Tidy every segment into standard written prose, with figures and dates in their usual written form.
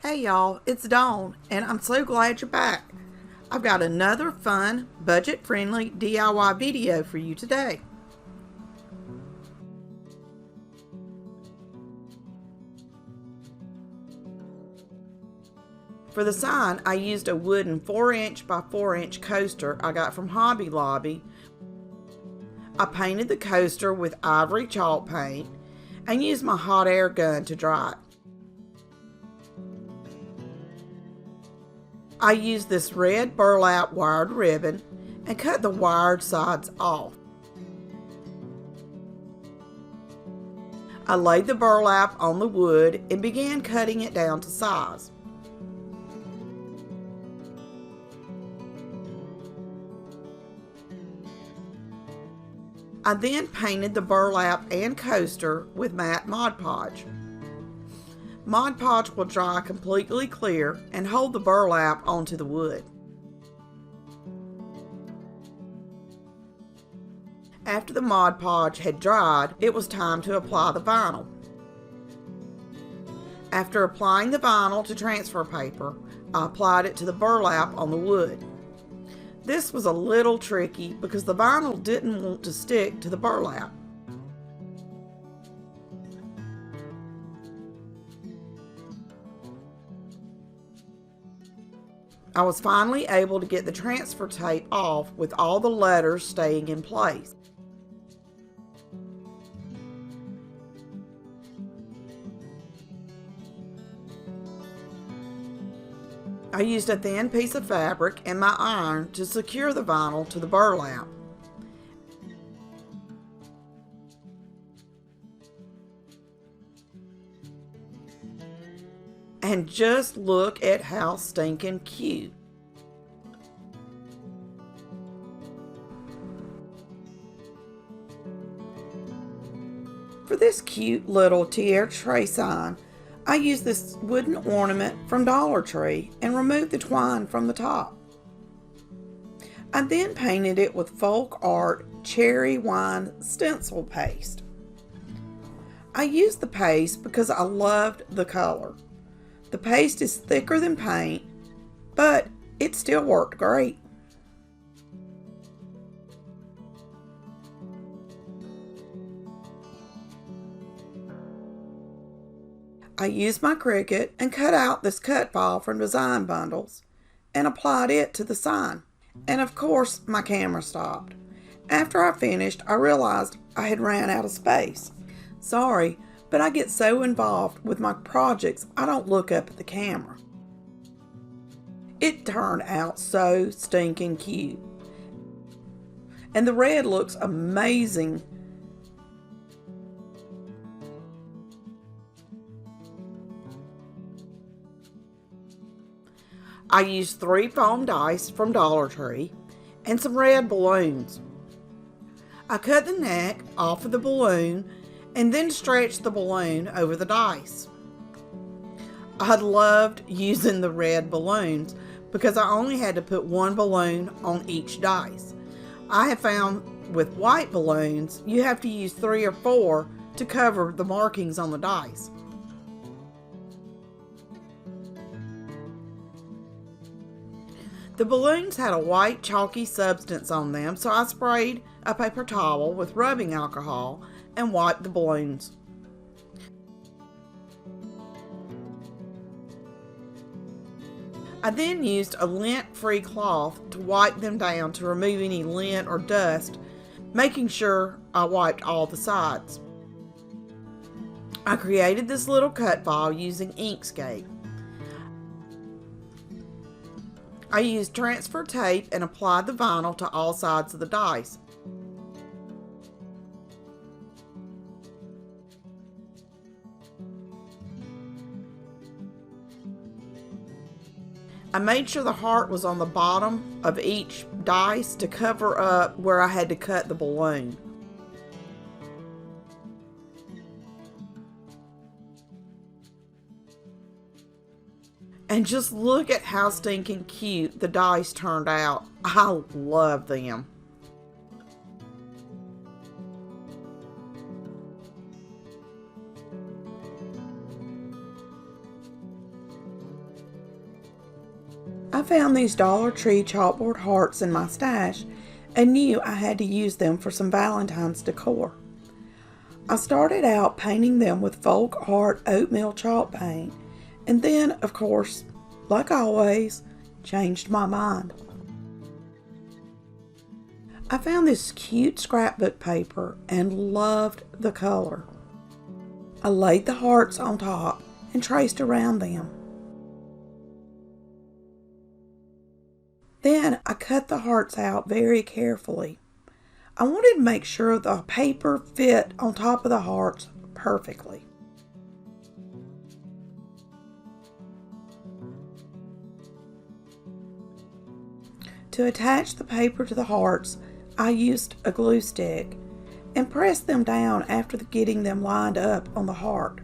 Hey y'all, it's Dawn, and I'm so glad you're back. I've got another fun, budget-friendly DIY video for you today. For the sign, I used a wooden 4" by 4" coaster I got from Hobby Lobby. I painted the coaster with ivory chalk paint and used my hot air gun to dry it. I used this red burlap wired ribbon and cut the wired sides off. I laid the burlap on the wood and began cutting it down to size. I then painted the burlap and coaster with matte Mod Podge. Mod Podge will dry completely clear and hold the burlap onto the wood. After the Mod Podge had dried, it was time to apply the vinyl. After applying the vinyl to transfer paper, I applied it to the burlap on the wood. This was a little tricky because the vinyl didn't want to stick to the burlap. I was finally able to get the transfer tape off with all the letters staying in place. I used a thin piece of fabric and my iron to secure the vinyl to the burlap. And just look at how stinking cute. For this cute little tiara tray sign, I used this wooden ornament from Dollar Tree and removed the twine from the top. I then painted it with folk art cherry wine stencil paste. I used the paste because I loved the color. The paste is thicker than paint, but it still worked great. I used my Cricut and cut out this cut file from Design Bundles and applied it to the sign. And of course, my camera stopped. After I finished, I realized I had ran out of space. Sorry, but I get so involved with my projects, I don't look up at the camera. It turned out so stinking cute. And the red looks amazing. I used 3 foam dice from Dollar Tree and some red balloons. I cut the neck off of the balloon and then stretched the balloon over the dice. I loved using the red balloons because I only had to put 1 balloon on each dice. I have found with white balloons, you have to use 3 or 4 to cover the markings on the dice. The balloons had a white chalky substance on them, so I sprayed a paper towel with rubbing alcohol and wiped the balloons. I then used a lint-free cloth to wipe them down to remove any lint or dust, making sure I wiped all the sides. I created this little cut file using Inkscape. I used transfer tape and applied the vinyl to all sides of the dice. I made sure the heart was on the bottom of each dice to cover up where I had to cut the balloon. And just look at how stinking cute the dice turned out. I love them. I found these Dollar Tree chalkboard hearts in my stash and knew I had to use them for some Valentine's decor. I started out painting them with folk art oatmeal chalk paint, and then, of course, like always, changed my mind. I found this cute scrapbook paper and loved the color. I laid the hearts on top and traced around them. Then I cut the hearts out very carefully. I wanted to make sure the paper fit on top of the hearts perfectly. To attach the paper to the hearts, I used a glue stick and pressed them down after getting them lined up on the heart.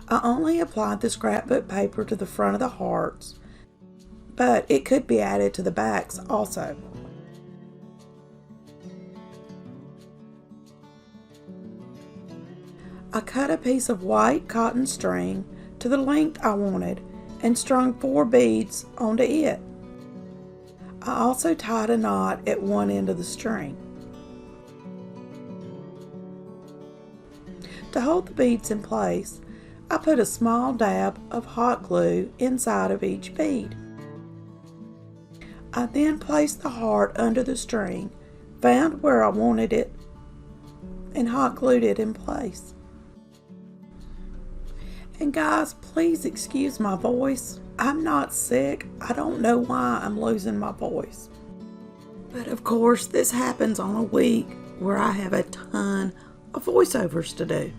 I only applied the scrapbook paper to the front of the hearts, but it could be added to the backs also. I cut a piece of white cotton string to the length I wanted and strung 4 beads onto it. I also tied a knot at one end of the string. To hold the beads in place, I put a small dab of hot glue inside of each bead. I then placed the heart under the string, found where I wanted it, and hot glued it in place. And guys, please excuse my voice. I'm not sick. I don't know why I'm losing my voice. But of course, this happens on a week where I have a ton of voiceovers to do.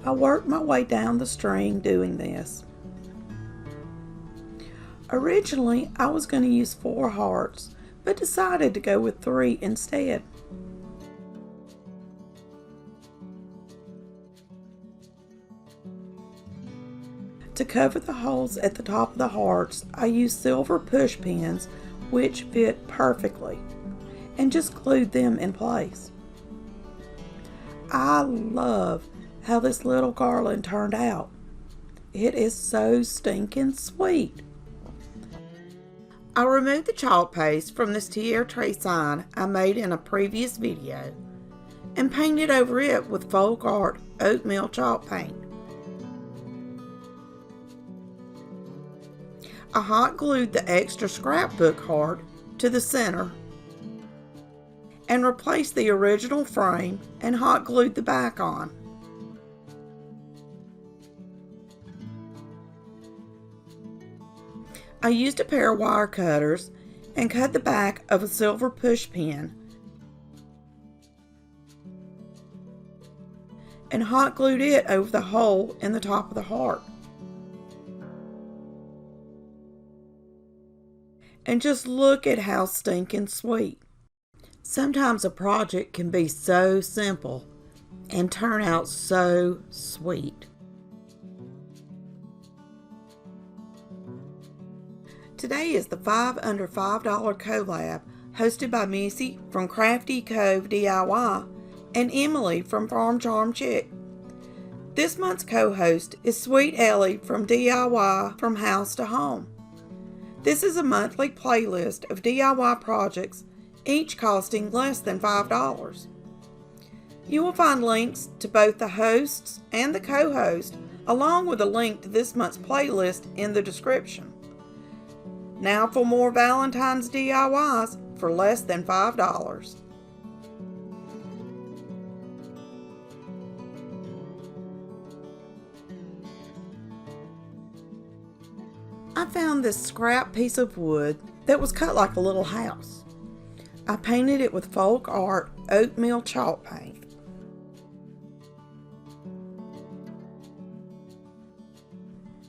I worked my way down the string doing this. Originally, I was going to use 4 hearts, but decided to go with 3 instead. To cover the holes at the top of the hearts, I used silver push pins, which fit perfectly, and just glued them in place. I love how this little garland turned out. It is so stinking sweet. I removed the chalk paste from this tier tray sign I made in a previous video and painted over it with folk art oatmeal chalk paint. I hot glued the extra scrapbook heart to the center and replaced the original frame and hot glued the back on. I used a pair of wire cutters and cut the back of a silver push pin and hot glued it over the hole in the top of the heart. And just look at how stinking sweet. Sometimes a project can be so simple and turn out so sweet. Today is the 5 Under $5 collab hosted by Missy from Crafty Cove DIY and Emily from Farm Charm Chick. This month's co-host is Sweet Ellie from DIY From House to Home. This is a monthly playlist of DIY projects, each costing less than $5. You will find links to both the hosts and the co-host, along with a link to this month's playlist in the description. Now for more Valentine's DIYs for less than $5. I found this scrap piece of wood that was cut like a little house. I painted it with folk art oatmeal chalk paint.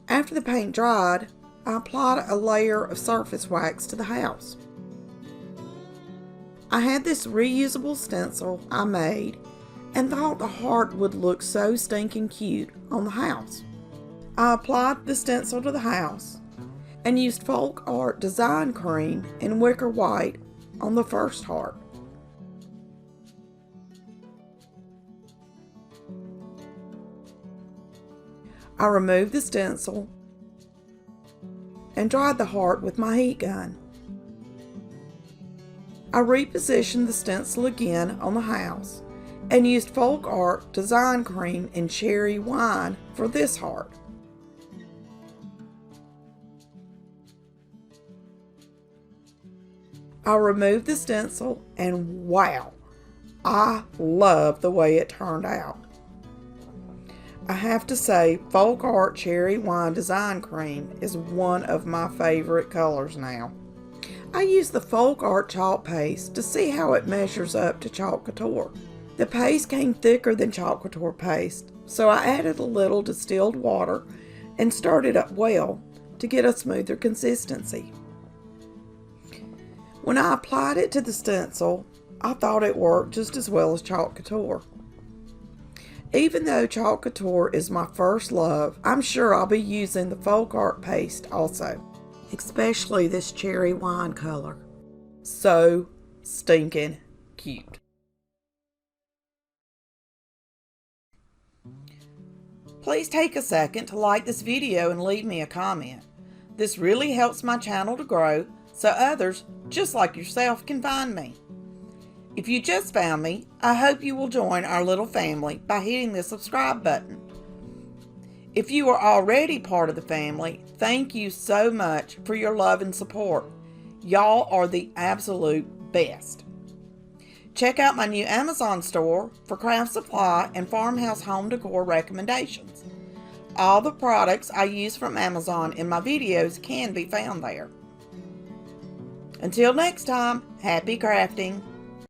After the paint dried, I applied a layer of surface wax to the house. I had this reusable stencil I made and thought the heart would look so stinking cute on the house. I applied the stencil to the house and used folk art design cream in wicker white on the first heart. I removed the stencil and dried the heart with my heat gun. I repositioned the stencil again on the house and used Folk Art Design Cream and Cherry Wine for this heart. I removed the stencil and wow, I love the way it turned out. I have to say, Folk Art Cherry Wine Design Cream is one of my favorite colors now. I used the Folk Art chalk paste to see how it measures up to chalk Couture. The paste came thicker than chalk Couture paste, so I added a little distilled water and stirred it up well to get a smoother consistency. When I applied it to the stencil, I thought it worked just as well as chalk Couture. Even though chalk Couture is my first love, I'm sure I'll be using the Folk Art paste also, especially this cherry wine color. So stinking cute. Please take a second to like this video and leave me a comment. This really helps my channel to grow so others just like yourself can find me. If you just found me, I hope you will join our little family by hitting the subscribe button. If you are already part of the family, thank you so much for your love and support. Y'all are the absolute best. Check out my new Amazon store for craft supply and farmhouse home decor recommendations. All the products I use from Amazon in my videos can be found there. Until next time, happy crafting!